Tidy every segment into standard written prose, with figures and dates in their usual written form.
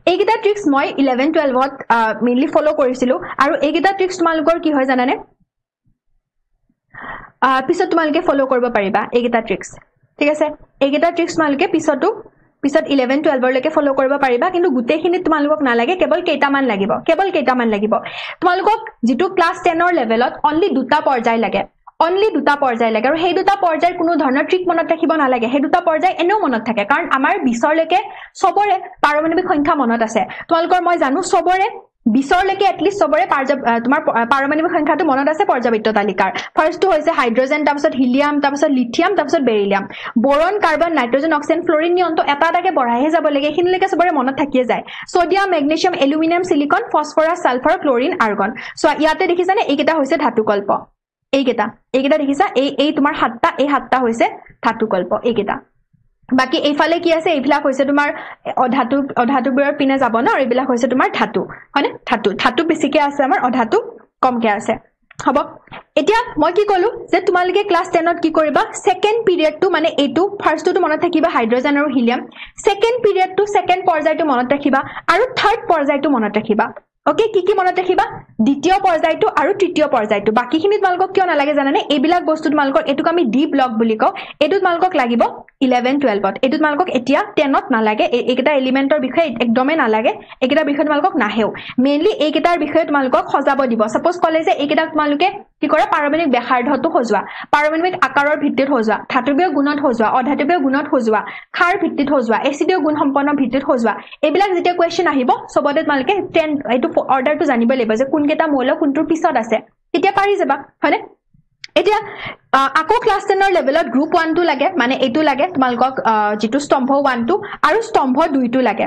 এইকেইটা ট্ৰিক্স মই 11 12 ত মেইনলি ফলো কৰিছিলো আৰু এইকেইটা ট্ৰিক্স তোমালোকৰ কি হয় জানানে পিছত তোমালোকে ফলো কৰিব পাৰিবা এইকেইটা ট্ৰিক্স ঠিক আছে এইকেইটা ট্ৰিক্স তোমালোকে পিছত 11 12 লৈকে ফলো কৰিব পাৰিবা কিন্তু গোটেইখিনি তোমালোকক নালাগে কেৱল কেইটামান লাগিব তোমালোকক যেটো ক্লাস 10 ৰ লেভেলত অনলি দুটা পৰ্যায় লাগে আৰু সেই দুটা পৰ্যায়ৰ কোনো ধৰণৰ ট্ৰিক মনত ৰাখিব নালাগে সেই দুটা পৰ্যায় এনেও মনত থাকে কাৰণ আমাৰ 20 লৈকে সবৰে পাৰমাণবিক সংখ্যা মনত আছে তোমালোকৰ মই জানো সবৰে 20 লৈকে এটলিষ্ট সবৰে তোমাৰ পাৰমাণবিক সংখ্যাটো মনত আছে পৰ্যায়বৃত্ত তালিকাৰ ফাৰ্ষ্টটো হৈছে হাইড্ৰোজেন তাৰপিছত হিলিয়াম তাৰপিছত লিথিয়াম তাৰপিছত beryllium বোৰন carbon nitrogen oxygen Florin নিয়ন্ত্ৰণ এটাকে বঢ়াইহে যাব লাগে এইখিনিলৈকে সবৰে মনত থাকিয়ে যায় sodium magnesium aluminium silicon phosphorus sulphur chlorine argon so ইয়াতে দেখিছানে এইকেইটা হৈছে ধাতুকল্প এইকেইটা দেখিছা এই তোমাৰ সাতটা হৈছে ধাতুকল্প এইকেইটা বাকি এইফালে কি আছে এইবিলাক হৈছে তোমাৰ অধাতুবোৰৰ পিনে যাব না আৰু এইবিলাক হৈছে তোমাৰ ধাতু হয়নে ধাতু বেছিকে আছে আমাৰ অধাতু কমকে আছে হ'ব এতিয়া মই কি কলো যে তোমালোকে ক্লাস 10 ত কি কৰিবা সেকেন্ড পিৰিয়ডটো মানে এইটো ফাৰ্ষ্টটো মনত থাকিবা হাইড্ৰোজেন আৰু হিলিয়াম সেকেন্ড পিৰিয়ডটো সেকেন্ড পৰ্যায়টো মনত ৰাখিবা আৰু থাৰ্ড পৰ্যায়টো মনত ৰাখিবা ওকে কি মনত ৰাখিবা দ্বিতীয় পৰ্যায়টো আৰু তৃতীয় পৰ্যায়টো বাকিখিনি তোমালোকক কিয় নালাগে জানানে এইবিলাক বস্তু তোমালোকৰ এটুক আমি ডি ব্লক বুলি কও এটু তোমালোকক লাগিব 11 12 ত এটু তোমালোকক এতিয়া 10 ত নালাগে এইকেইটা এলিমেন্টৰ বিষয়ে একদমে নালাগে এইকেইটা বিষয় তোমালোকক নাহেও মেইনলি এইকেইটাৰ বিষয়ে তোমালোকক সজাব দিব সাপোজ কলে যে এইকেইটা তোমালোকে কি কৰে পাৰমাণবিক ব্যাসাৰ্ধটো সজোৱা পাৰমাণবিক আকাৰৰ ভিত্তিত সজোৱা ধাতৱীয় গুণত সজোৱা অধাতৱীয় গুণত সজোৱা ক্ষাৰ ভিত্তিত সজোৱা এচিডীয় গুণ সম্পন্ন ভিত্তিত সজোৱা এইবিলাক যেতিয়া কোৱেশ্চন আহিব সবতে তোমালোকে 10 এইটো অৰ্ডাৰটো জানিব লাগিব যে কোনকেইটা মৌল কোনটোৰ পিছত আছে তেতিয়া পাৰি যাবা হয়নে এতিয়া আকৌ ক্লাস 10 ৰ লেভেলত গ্ৰুপ 1 টো লাগে মানে এইটো লাগে তোমালোকক যেটো স্তম্ভ 1 টো আৰু স্তম্ভ 2 টো লাগে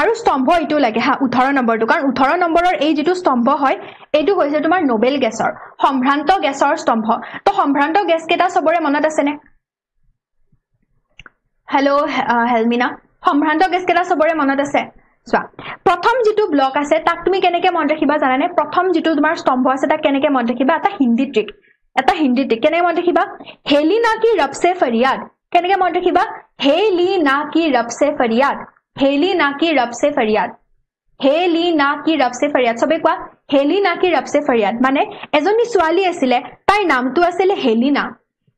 আৰু স্তম্ভ এইটো লাগে হা 18 নম্বৰটো কাৰণ 18 নম্বৰৰ এই যেটো স্তম্ভ হয় এইটো হৈছে তোমাৰ নোবেল গেছৰ সম্ভ্ৰান্ত গেছৰ স্তম্ভ তো সম্ভ্ৰান্ত গেছ কেটা সবৰে মনত আছে নে হেল্ল হেলমিনা সম্ভ্ৰান্ত গেছ কেটা সবৰে মনত আছে চোৱা প্ৰথম যেটো ব্লক আছে তাক তুমি কেনেকে মনত ৰাখিবা জানানে প্ৰথম যেটো তোমাৰ স্তম্ভ আছে তাক কেনেকে মনত ৰাখিবা এটা হিন্দী ট্ৰিক কেনেকে মনত ৰাখিবা হেলি না কি ৰব সে ফৰিয়াদ কেনেকে মনত ৰাখিবা হেলি না কি ৰব সে ফৰিয়াদ সবে কোৱা হেলি না কি ৰব সে ফৰিয়াদ মানে এজনী ছোৱালী আছিলে তাইৰ নামটো আছিল হেলিনা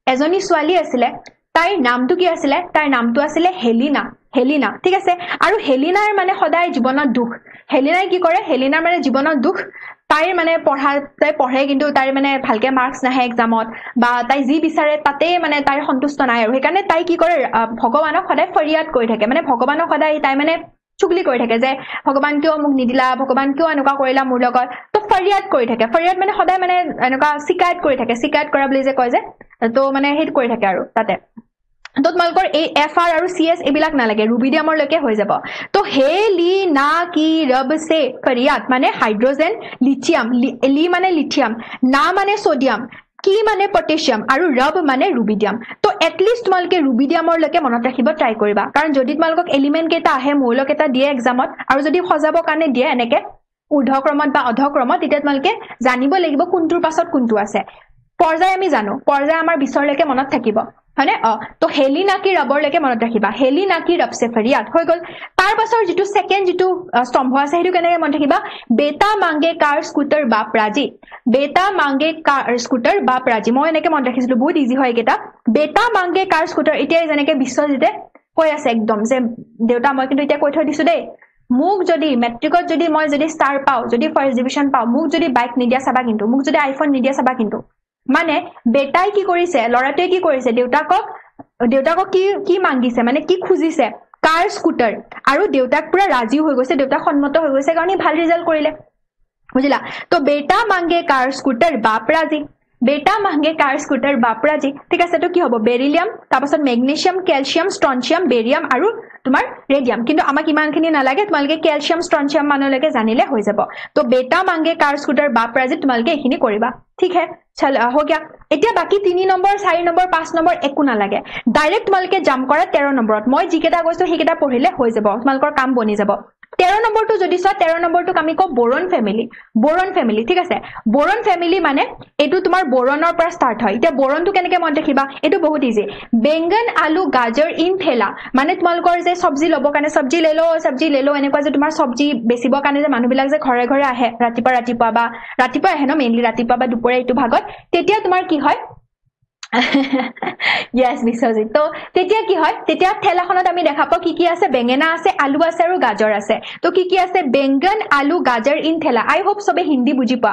এজনী ছোৱালী আছিলে তাইৰ নামটো কি আছিলে তাইৰ নামটো আছিলে হেলিনা ঠিক আছে আৰু হেলিনাৰ মানে সদায় জীৱনত দুখ হেলিনাই কি কৰে হেলিনাৰ মানে জীৱনত দুখ তাইৰ মানে তাই পঢ়ে কিন্তু তাইৰ মানে ভালকে মাৰ্কস নাহে এক্সামত বা তাই যি বিচাৰে তাতে মানে তাইৰ সন্তুষ্ট নাই আৰু সেইকাৰণে তাই কি কৰে ভগৱানক সদায় ফৰিয়াদ কৰি থাকে মানে ভগৱানক সদায় তাই মানে চুগলি কৰি থাকে যে ভগৱান কিয় মোক নিদিলা ভগৱান কিয় এনেকুৱা কৰিলা মোৰ লগত তো ফৰিয়াদ কৰি থাকে ফৰিয়াদ মানে সদায় মানে এনেকুৱা শিকায়ত কৰি থাকে শিকায়ত কৰা বুলি যে কয় যে তো মানে হেড কৰি থাকে আৰু তাতে তো তোমালোকৰ এই এফআৰ আৰু সিএস এইবিলাক নালাগে ৰুবিডিয়ামৰ লৈকে হৈ যাব তো হেলি না কি ৰব সে ফৰিয়াদ মানে হাইড্ৰোজেন লিথিয়াম লি মানে লিথিয়াম না মানে সোডিয়াম কি মানে পটাছিয়াম আৰু ৰব মানে ৰুবিডিয়াম তো এটলিষ্ট তোমালোকে ৰুবিডিয়ামৰ লৈকে মনত ৰাখিব ট্ৰাই কৰিবা কাৰণ যদি তোমালোকক এলিমেন্ট কেটা আহে মৌল কেটা দিয়ে এক্সামত আৰু যদি সজাব কাৰণে দিয়ে এনেকে ঊৰ্ধ্বক্ৰমত বা অধক্ৰমত তেতিয়া তোমালোকে জানিব লাগিব কোনটোৰ পাছত কোনটো আছে পৰ্যায় আমি জানো পৰ্যায় আমাৰ 20 লৈকে মনত থাকিব হয়নে তো হেলি না কি ৰবৰ লৈকে মনত ৰাখিবা হেলি না কি ৰব সে ফৰিয়াদ হৈ গল তাৰ পাছৰ যেটো সেকেন্ড যেটো স্তম্ভ আছে হেতু কেনেকে মনত ৰাখিবা বেটা মাংগে কাৰ স্কুটাৰ বাপ ৰাজি মই এনেকে মনত ৰাখিছিলো বহুত ইজি হয় এটা বেটা মাংগে কাৰ স্কুটাৰ এতিয়া যেনেকে বিশ্বজিতে কৈ আছে একদম যে দেউতা মই কিন্তু এতিয়া কৈ থৈ দিছো দেই মোক যদি মেট্ৰিকত যদি মই যদি ষ্টাৰ পাও যদি ফাৰ্ষ্ট ডিভিজন পাও মোক যদি বাইক নিদিয়া চাবা কিন্তু মোক যদি আইফোন নিদিয়া চাবা কিন্তু মানে বেটাই কি কৰিছে লৰাটোৱে কি কৰিছে দেউতাকক কি মাগিছে মানে কি খুজিছে কাৰ স্কুটাৰ আৰু দেউতাক পুৰা ৰাজি হৈ গৈছে দেউতাক সন্মত হৈ গৈছে কাৰণ ভাল ৰিজাল্ট কৰিলে বুজিলা তো বেটা মাংগে কাৰ স্কুটাৰ বাপ ৰাজি ঠিক আছে তো কি হ'ব বেৰিলিয়াম তাৰপাছত মেগনেছিয়াম কেলছিয়াম ষ্ট্ৰনচিয়াম বেৰিয়াম আৰু তোমাৰ ৰেডিয়াম কিন্তু আমাক ইমানখিনি নালাগে তোমালোকে কেলছিয়াম ষ্ট্ৰনচিয়াম মানলৈকে জানিলে হৈ যাব তো বেটা মাংগে কাৰ স্কুটাৰ বাপ ৰাজি তোমালোকে এইখিনি কৰিবা ঠিক है चल हो गया এতিয়া বাকি 3 নম্বৰ 4 নম্বৰ 5 নম্বৰ একো নালাগে ডাইৰেক্ট তোমালোকে জাম্প কৰা 13 নম্বৰত মই জিকেটা কৈছো হেকেটা পঢ়িলে হৈ যাব তোমালোকৰ কাম বনি যাব 13 নম্বৰটো যদি চোৱা 13 নম্বৰটোক আমি কওঁ বোৰন ফেমিলি ঠিক আছে বোৰন ফেমিলি মানে এটো তোমাৰ বোৰনৰ পৰা স্টাৰ্ট হয় এতিয়া বোৰনটো কেনেকে মন ৰাখিবা এটো বহুত ইজি বেঙ্গন আলু গাজৰ ইন ঠেলা মানে তোমালোকৰ যে সবজি লব কাৰণে সবজি লেলো এনেকুৱা যে তোমাৰ সবজি বেচিব কাৰণে যে মানুহবিলাক যে ঘৰে ঘৰে আহে ৰাতিপুৱা আহে ন মেইনলি ৰাতিপুৱা বা দুপৰীয়া এটো ভাগত তেতিয়া তোমাৰ কি হয় yes বিশ্বজিত তো তেতিয়া কি হয় তেতিয়া ঠেলাখনত আমি দেখা পাও কি আছে বেঙেনা আছে আলু আছে আৰু গাজৰ আছে তো কি আছে বেঙ্গন আলু গাজৰ ইন ঠেলা আই হোপ সবে হিন্দী বুজি পা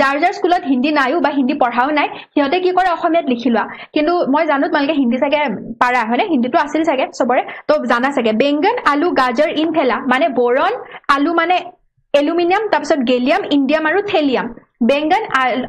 যাৰ স্কুলত হিন্দী নাইও বা হিন্দী পঢ়াও নাই সিহঁতে কি কৰে অসমীয়াত লিখি লোৱা কিন্তু মই জানো তোমালোকে হিন্দী চাগে পাৰা হয়নে হিন্দীটো আছিল চাগে সবৰে তো জানা চাগে বেঙ্গন আলু গাজৰ ইন ঠেলা মানে বোৰন আলু মানে এলুমিনিয়াম তাৰপিছত গেলিয়াম ইন্ডিয়াম আৰু থেলিয়াম বেঙ্গন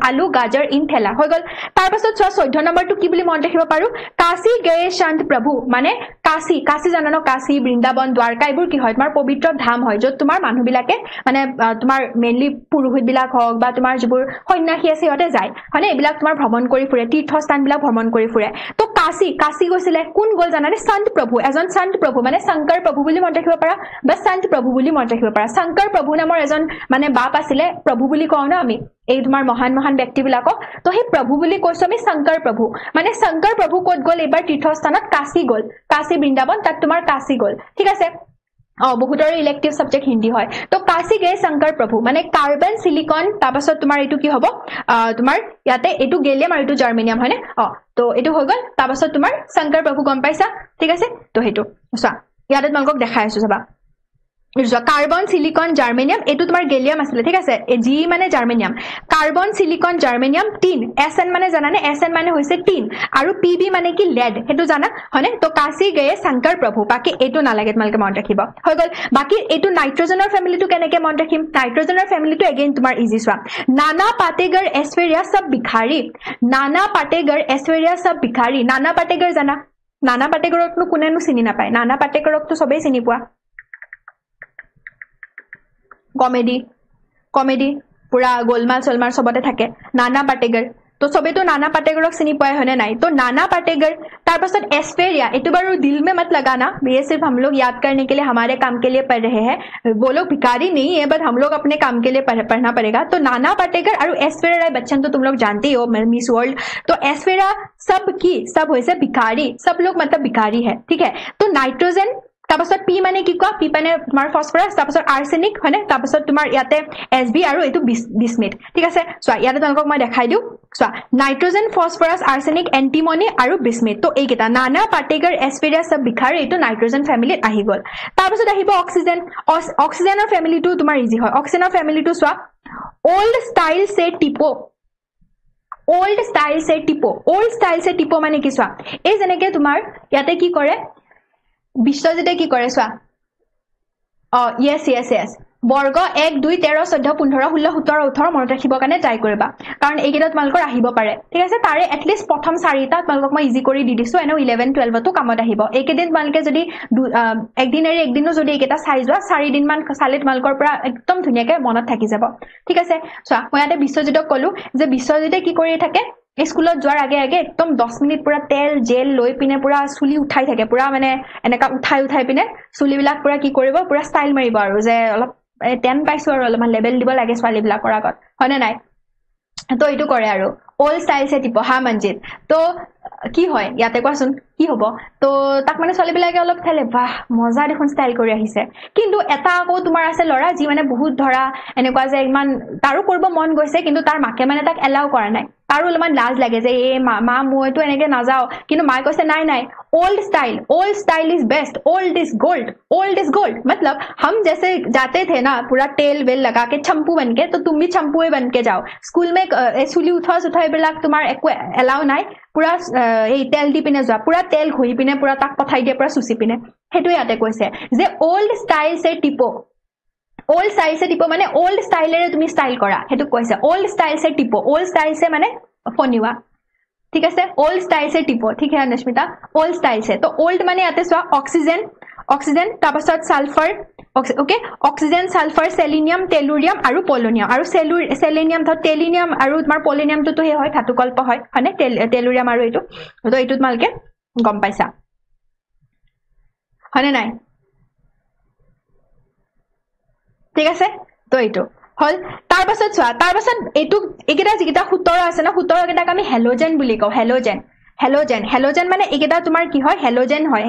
আলু গাজৰ ইন ঠেলা হৈ গল তাৰ পাছত 14 নম্বৰটো কি বুলি মন ৰাখিব পাৰো কাশী গয়ে সন্ত প্ৰভু মানে কাশী জানানো কাশী বৃন্দাবন দ্বাৰকা এইবোৰ কি হয় তোমাৰ পবিত্ৰ ধাম হয় যত তোমাৰ মানুহবিলাকে মানে তোমাৰ মেইনলি পুৰোহিত বিলাক হওক বা তোমাৰ যিবোৰ সন্যাসী আছে সিহঁতে যায় হয়নে এইবিলাক তোমাৰ ভ্ৰমণ কৰি ফুৰে তীৰ্থস্থানবিলাক ভ্ৰমণ কৰি ফুৰে তো কাশী গৈছিলে কোন গল জানানে সন্ত প্ৰভু এজন সন্ত প্ৰভু মানে শংকৰ প্ৰভু বুলি মন ৰাখিব পাৰা বা সন্ত প্ৰভু বুলি মন ৰাখিব পাৰা শংকৰ প্ৰভু নামৰ এজন মানে বাপ আছিলে প্ৰভু বুলি কওঁ না আমি এই তোমাৰ মহান ব্যক্তিবিলাকক তো সেই প্ৰভু বুলি কৈছো আমি শংকৰ প্ৰভু মানে শংকৰ প্ৰভু ক'ত গল এবাৰ তীৰ্থস্থানত কাশী গল কাশী বৃন্দাবন তাত তোমাৰ কাশী গল ঠিক আছে বহুতৰ ইলেক্টিভ সাবজেক্ট হিন্দী হয় তো কাশী গয়ে শংকৰ প্ৰভু মানে কাৰ্বন সিলিকন তাৰপাছত তোমাৰ এইটো কি হ'ব তোমাৰ ইয়াতে এইটো গেলিয়াম আৰু এইটো জাৰ্মেনিয়াম হয়নে তো এইটো হৈ গল তাৰপাছত তোমাৰ শংকৰ প্ৰভু গম পাইছা ঠিক আছে তো হেতু চোৱা ইয়াতে তোমালোকক দেখাই আছো চাবা কাৰ্বন সিলিকন জাৰ্মেনিয়াম এইটো তোমাৰ গেলিয়াম আছিল ঠিক আছে জি মানে germanium carbon silicon germanium tin SN মানে জানানে এসএন মানে হৈছে টিন আৰু পিবি মানে কি লেড হেতু জানা হয়নে তো কাশী গয়ে শংকৰ প্ৰভু বাকি এইটো নালাগে তোমালোকে মন ৰাখিব হৈ গল বাকি এইটো নাইট্ৰজেনৰ ফেমিলিটো কেনেকে মন ৰাখিম নাইট্ৰজেনৰ ফেমিলিটো এগেইন তোমাৰ ইজি চোৱা নানা পাটেগৰ ऐश्वर्या सब भिखारी नाना पाटेगर ऐश्वर्या सब भिखारी नाना पाटेगर জানা নানা পাটেগৰকনো কোনেনো চিনি নাপায় নানা পাটেগৰকটো সবেই চিনি পোৱা কমেডি পুরা গোলমাল সলমাল সবতে থাকে নানা পাটেगर तो सबे तो नाना पाटेगरक चिनी पाए हने नहीं तो नाना पाटेगर तार पाছত एस्फेरिया इतो बारू दिल में मत लगाना ये सिर्फ हम लोग याद करने के लिए हमारे काम के लिए पढ़ रहे हैं वो लोग भिखारी नहीं है बट हम लोग अपने काम के लिए पढ़ना पड़ेगा तो नाना पाटेगर और एस्फेरिया बच्चन तो तुम लोग जानते ही हो मिस वर्ल्ड तो एस्फेरिया सब होइसे भिखारी सब लोग मतलब भिखारी है ठीक है तो नाइट्रोजन তাৰপাছত পি মানে কি কোৱা পি মানে তোমাৰ ফসফৰাছ তাৰপাছত আৰ্ছেনিক হয়নে তাৰপাছত তোমাৰ ইয়াতে এছবি আৰু এইটো বিস্মিথ ঠিক আছে চোৱা ইয়াতে তোমালোকক মই দেখাই দিও চোৱা নাইট্ৰজেন ফসফৰাছ আৰ্ছেনিক এন্টিমনি আৰু বিস্মিথ তো এইকেইটা নানা পাটেগাৰ এস্ফেৰিয়া সব বিখাৰ এইটো নাইট্ৰজেন ফেমিলিত আহি গল তাৰপাছত আহিব অক্সিজেনৰ ফেমিলিটো তোমাৰ ইজি হয় অক্সিজেনৰ ফেমিলিটো চোৱা ओल्ड स्टाइल से টিপো মানে কি চোৱা এই যেনেকে তোমাৰ ইয়াতে কি কৰে বিশ্বজিতে কি কৰে চোৱা yes বৰ্গ 1 2 13 14 15 16 17 18 মনত ৰাখিব কাৰণে ট্ৰাই কৰিবা কাৰণ এইকেইটা তোমালোকৰ আহিব পাৰে ঠিক আছে তাৰে এটলিষ্ট প্ৰথম চাৰিটা তোমালোকক মই ইজি কৰি দি দিছো এনে 11 12 তো কামত আহিব এইকেদিন তোমালোকে যদি একদিনো যদি এইকেইটা চাই যোৱা 4 দিন মান চালে তোমালোকৰ পৰা একদম ধুনিয়াকে মনত থাকি যাব ঠিক আছে চোৱা মই ইয়াতে বিশ্বজিতক কলো যে বিশ্বজিতে কি কৰি থাকে স্কুলত যোৱাৰ আগে একদম 10 মিনিট পুৰা তেল জেল লৈ পিনে পুৰা চুলি উঠাই থাকে পুৰা মানে এনেকা উঠাই পিনে চুলিবিলাক পুৰা কি কৰিব পুৰা ষ্টাইল মাৰিব আৰু যে অলপ 10 পাইছো আৰু অলপমান লেভেল দিব লাগে ছোৱালীবিলাকৰ আগত হয়নে নাই তো এইটো কৰে আৰু ओल्ड स्टाइल से টিপো হা মঞ্জিত তো কি হয় ইয়াতে কোৱাচোন কি হ'ব তো তাক মানে ছোৱালীবিলাকে অলপ ঠেলে বাহ মজা দেখোন ষ্টাইল কৰি আহিছে কিন্তু এটা আকৌ তোমাৰ আছে লৰা যি মানে বহুত ধৰা এনেকুৱা যে ইমান তাৰো কৰিব মন গৈছে কিন্তু তাৰ মাকে মানে তাক এলাও কৰা নাই তাৰো অলপমান লাজ লাগে যে এ মা মইতো এনেকে নাযাও কিন্তু মাই কৈছে নাই old style is best old is gold मतलब हम जैसे जाते थे ना पूरा तेल वेल लगा के चंपू बनके तो तुम भी चंपुए बन के जाओ स्कूल में चुली उठा বিলাক তোমাৰ একো এলাও নাই পুৰা এই তেল দি পিনে যোৱা পুৰা তেল ঘহি পিনে পুৰা তাক পঠাই দিয়ে পুৰা সুচি পিনে হেতু ইয়াতে কৈছে যে ओल्ड स्टाइल से টিপো মানে ओल्ड স্টাইলেৰে তুমি ষ্টাইল কৰা হেতু কৈছে ओल्ड स्टाइल से টিপো ओल्ड स्टाइल से মানে ফনিৱা ঠিক আছে ओल्ड स्टाइल से টিপো ঠিক है नश्मिता ओल्ड स्टाइल से तो ओल्ड মানে ইয়াতে চোৱা অক্সিজেন তাৰপাছত sulphur okay oxygen sulphur selenium টেলুৰিয়াম আৰু পলিনিয়াম আৰু সেলিনিয়াম টেলিনিয়াম আৰু তোমাৰ পলিনিয়ামটো তো হে হয় ধাতুকল্প হয় হয়নে টেলুৰিয়াম আৰু এইটো তো এইটো তোমালকে গম পাইছা হয়নে নাই ঠিক আছে তো এইটো হল তাৰ পাছত চোৱা তাৰ পাছত এইটো একেটা যিকেইটা 17 আছে না 17 কেইটাক আমি হেলোজেন বুলি কওঁ হেলোজেন মানে একেটা তোমাৰ কি হয়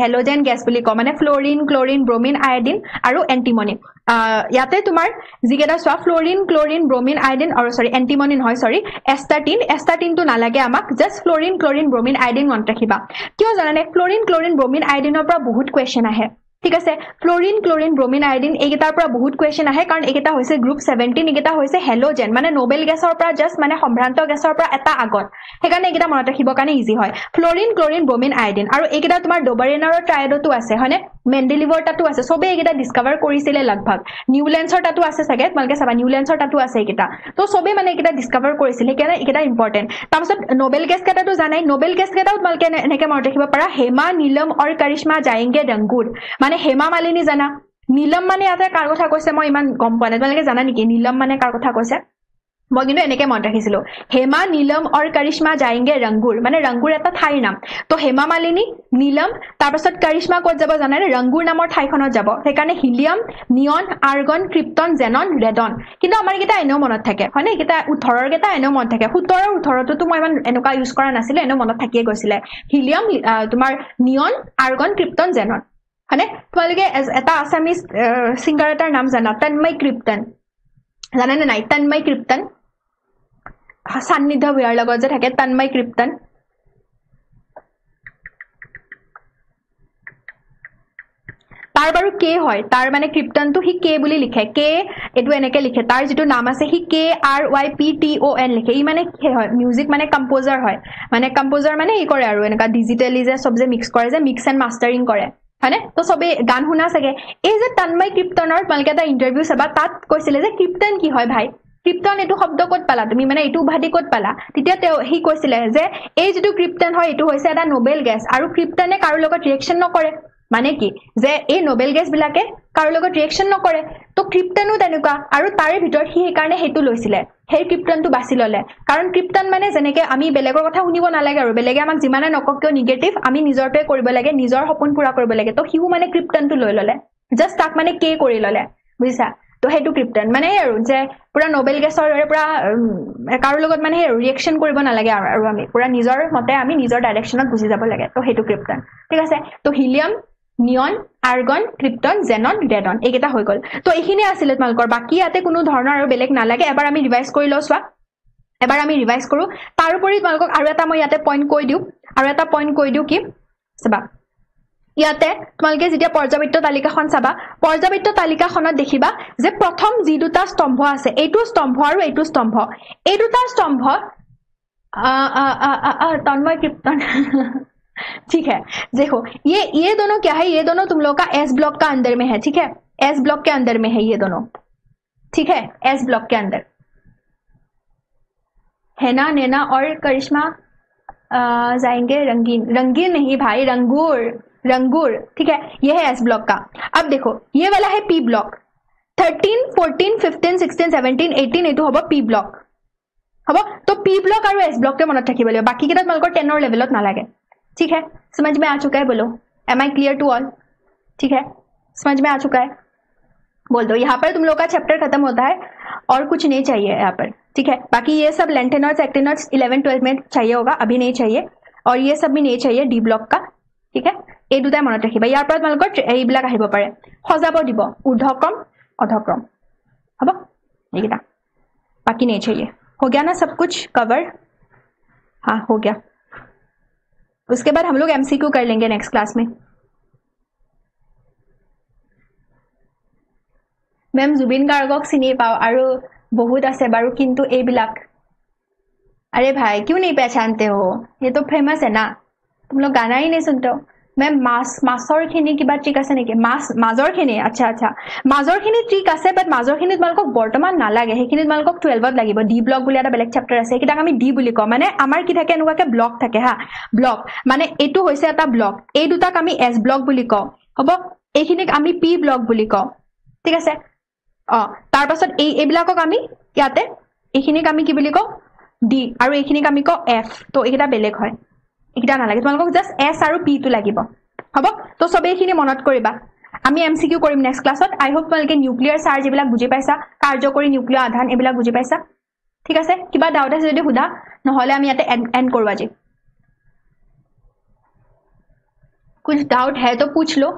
হেলোজেন গেছ বুলি কওঁ মানে ফ্লোৰিন ক্লোৰিন ব্ৰোমিন আয়োডিন আৰু এন্টিমনি ইয়াতে তোমাৰ যিকেইটা চোৱা ফ্লোৰিন ক্লোৰিন ব্ৰোমিন আয়োডিন আৰু সৰি এন্টিমনি নহয় সৰি এষ্টাটিনটো নালাগে আমাক just Florin chlorine bromine iodine মনত ৰাখিবা কিয় জানানে ফ্লোৰিন ক্লোৰিন ব্ৰোমিন আয়োডিনৰ পৰা বহুত কোৱেশ্চন আহে ঠিক আছে ফ্লোৰিন ক্লোৰিন ব্ৰোমিন আয়োডিন এইকেইটাৰ পৰা বহুত কোৱেশ্চন আহে কাৰণ এইকেইটা হৈছে গ্ৰুপ 17 এইকেইটা হৈছে হেলোজেন মানে নোবেল গেছৰ পৰা জাষ্ট মানে সম্ভ্ৰান্ত গেছৰ পৰা এটা আগত সেইকাৰণে এইকেইটা মনত ৰাখিবৰ কাৰণে ইজি হয় ফ্লোৰিন ক্লোৰিন ব্ৰোমিন আয়োডিন আৰু এইকেইটা তোমাৰ ডোবাৰেনাৰৰ ট্ৰায়াডতো আছে হয়নে মেন্ডেলিভৰ তাতো আছে সবে এইকেইটা ডিস্কভাৰ কৰিছিলে লগভাগ নিউলেন্সৰ তাতো আছে চাগে তোমালোকে চাবা নিউলেন্সৰ তাতো আছে এইকেইটা তো সবে মানে এইকেইটা ডিস্কভাৰ কৰিছিল সেইকাৰণে এইকেইটা ইম্পৰ্টেণ্ট তাৰপিছত নোবেল গেছ কেইটাতো জানাই নোবেল গেছ কেইটাও তোমালোকে এনেকে মনত ৰাখিব পাৰা হেমা নীলম আৰু কৰিশ্মা যায়েংগে ৰংগুৰ মানে হেমা মালিনী জানা নীলম মানে ইয়াতে কাৰ কথা কৈছে মই ইমান গম পোৱা নাই তোমালোকে জানা নেকি নীলম মানে কাৰ কথা কৈছে মই কিন্তু এনেকে মনত ৰাখিছিলো হেমা নীলম আৰু কৰিশ্মা যায়েংগে ৰংগুৰ মানে ৰংগুৰ এটা ঠাইৰ নাম তো হেমা মালিনী নীলম তাৰপাছত কৰিশ্মা ক'ত যাব জানানে ৰংগুৰ নামৰ ঠাইখনত যাব সেইকাৰণে হিলিয়াম নিয়ন আৰ্গন ক্ৰিপ্টন জেনন ৰেডন কিন্তু আমাৰ কেইটা এনেও মনত থাকে হয়নে কেইটা 18 কেইটা এনেও মনত থাকে 17 18টো মই ইমান এনেকুৱা ইউজ কৰা নাছিলো এনেও মনত থাকিয়ে গৈছিলে হিলিয়াম তোমাৰ নিয়ন আৰ্গন ক্ৰিপ্টন জেনন হয়নে তোমালোকে এটা আছামিজ সিংগাৰ এটাৰ নাম জানা তন্ময় ক্ৰিপ্টন জানেনে নাই তন্ময় ক্ৰিপ্টন সান্নিধ্য ভূঞাৰ লগত যে থাকে তন্ময় ক্ৰিপ্টন তাৰ বাৰু কে হয় তাৰ মানে ক্ৰিপ্টনটো হি কে বুলি লিখে কে এটো এনেকে লিখে তাৰ যেটো নাম আছে হি K R Y P T O N লিখে ই মানে কি হয় মিউজিক মানে কম্পোজাৰ হয় মানে কম্পোজাৰ মানে ই কৰে আৰু এনেকা ডিজিটালি যে সব যে মিক্স কৰে যে মিক্স এন্ড মাস্টাৰিং কৰে হয়নে তো সবে গান শুনা চাগে এই যে তন্ময় ক্ৰিপ্টনৰ তোমালোকে এটা ইন্টাৰভিউ চাবা তাত কৈছিলে যে ক্ৰিপ্টন কি হয় ভাই ক্ৰিপ্টন এটো শব্দ ক'ত পালা তুমি মানে এটো উপাধি ক'ত পালা তেতিয়া তেওঁ হি কৈছিলে যে এই যেটো ক্ৰিপ্টন হয় এটো হৈছে এটা নোবেল গেছ আৰু ক্ৰিপ্টনে কাৰো লগত ৰিএকচন নকৰে মানে কি যে এই নোবেল গেছ বিলাকে কাৰো লগত ৰিএকচন নকৰে তো ক্ৰিপ্টনো তেনেকুৱা আৰু তাৰে ভিতৰত হি সেইকাৰণে হেতু লৈছিলে সেই ক্ৰিপ্টনটো বাছি ললে কাৰণ ক্ৰিপ্টন মানে যেনেকে আমি বেলেগৰ কথা শুনিব নালাগে আৰু বেলেগে আমাক যিমানে নকক কিয় নিগেটিভ আমি নিজৰটোৱে কৰিব লাগে নিজৰ সপোন পুৰা কৰিব লাগে তো হিউ মানে ক্ৰিপ্টনটো লৈ ললে জাষ্ট তাক মানে কে কৰি ললে বুজিছা তো হেতু ক্ৰিপ্টন মানে আৰু যে পুৰা নোবেল গেছৰ দৰে পুৰা কাৰো লগত মানে ৰিএকচন কৰিব নালাগে আৰু আমি পুৰা নিজৰ মতে আমি নিজৰ ডাইৰেকচনত গুচি যাব লাগে তো হেতু ক্ৰিপ্টন ঠিক আছে তো হিলিয়াম নিয়ন আৰ্গন ক্ৰিপ্টন জেনন ৰেডন এইকেইটা হৈ গল তো এইখিনি আছিল তোমালোকৰ বাকি ইয়াতে কোনো ধৰণৰ আৰু বেলেগ নালাগে এবাৰ আমি ৰিভাইজ কৰি লও চোৱা এবাৰ আমি ৰিভাইজ কৰো তাৰ উপৰি তোমালোকক আৰু এটা মই ইয়াতে পইণ্ট কৈ দিও আৰু এটা পইণ্ট কৈ দিও কি চাবা ইয়াতে তোমালোকে যেতিয়া পৰ্যাবৃত্ত তালিকাখন চাবা পৰ্যাবৃত্ত তালিকাখনত দেখিবা যে প্ৰথম যি দুটা স্তম্ভ আছে এইটো স্তম্ভ আৰু এইটো স্তম্ভ এই দুটা স্তম্ভ তন্ময় ক্ৰিপ্টন ठीक है देखो ये दोनों क्या है ये दोनों तुम लोग का एस ब्लॉक का अंदर में है ठीक है एस ब्लॉक के अंदर में है ये दोनों ठीक है एस ब्लॉक के अंदर हैना नैना और करिश्मा जाएंगे रंगीन नहीं भाई रंगूर ठीक है ये है एस ब्लॉक का अब देखो ये वाला है पी ब्लॉक 13 14 15 16 17 18 एटू होबो पी ब्लॉक होबो तो पी ब्लॉक और एस ब्लॉक के मनत राखिब লাগিব बाकी केटा मालकर 10 और लेवलत ना लागे ठीक है समझ में आ चुका है बोलो am I clear to all ठीक है समझ में आ चुका है बोल दो यहाँ पर तुम लोग का चैप्टर खत्म होता है और कुछ नहीं चाहिए यहाँ पर ठीक है बाकी ये सब लेंथेनर्स एक्टिनर्स 11 12 में चाहिए होगा अभी नहीं चाहिए और ये सब भी नहीं चाहिए डी ब्लॉक का ठीक है এই দুটাই মনত ৰাখিবা ইয়াৰ পৰা তোমালোকৰ এইবিলাক আহিব পাৰে সজাব দিব ঊৰ্ধ্বক্ৰম অধক্ৰম হ'ব এইকেইটা बाकी नहीं चाहिए हो गया ना सब कुछ कवर हाँ हो गया उसके बाद हम लोग एमसीक्यू कर लेंगे नेक्स्ट क्लास में मैम जुबिन गार्गक चिनी पाओ और बहुत आसे बारू किंतु एबिलाक अरे भाई क्यों नहीं पहचानते हो ये तो फेमस है ना तुम लोग गाना ही नहीं सुनते हो मैम मासर खिनि किबा ट्रिक আছে নেকি মাজৰ খিনি আচ্ছা আচ্ছা মাজৰ খিনি ট্ৰিক আছে বাট মাজৰ খিনি তোমালকক বৰ্তমান নালাগে হেখিনি তোমালকক 12 ত লাগিব ডি ব্লক বুলি এটা বেলেগ চেপ্টাৰ আছে কিটা আমি ডি বুলি কওঁ মানে আমাৰ কি থাকে এনেকুৱাকে ব্লক থাকে হা ব্লক মানে এটো হৈছে এটা ব্লক এই দুটাক আমি এস ব্লক বুলি কওঁ হ'ব এইখিনিক আমি পি ব্লক বুলি কওঁ ঠিক আছে তাৰ পাছত এইবিলাকক আমি ইয়াতে এইখিনিক আমি কি বুলি কওঁ ডি আৰু এইখিনিক আমি কওঁ এফ তো এইটা বেলেগ হয় এইটা না লাগে তোমালোকক জাস্ট এস আৰু পি টু লাগিব হ'ব তো সবে এইখিনি মনত কৰিবা আমি এমসিকিউ কৰিম নেক্সট ক্লাছত আই হোপ তোমালোকে নিউক্লিয়াৰ চাৰ্জ এইবিলাক বুজি পাইছা কাৰ্যকৰী নিউক্লিয় আধান এইবিলাক বুজি পাইছা ঠিক আছে কিবা ডাউট আছে যদি সুধা নহলে আমি ইয়াতে এন্ড কৰো আজি कुछ डाउट है तो पूछ लो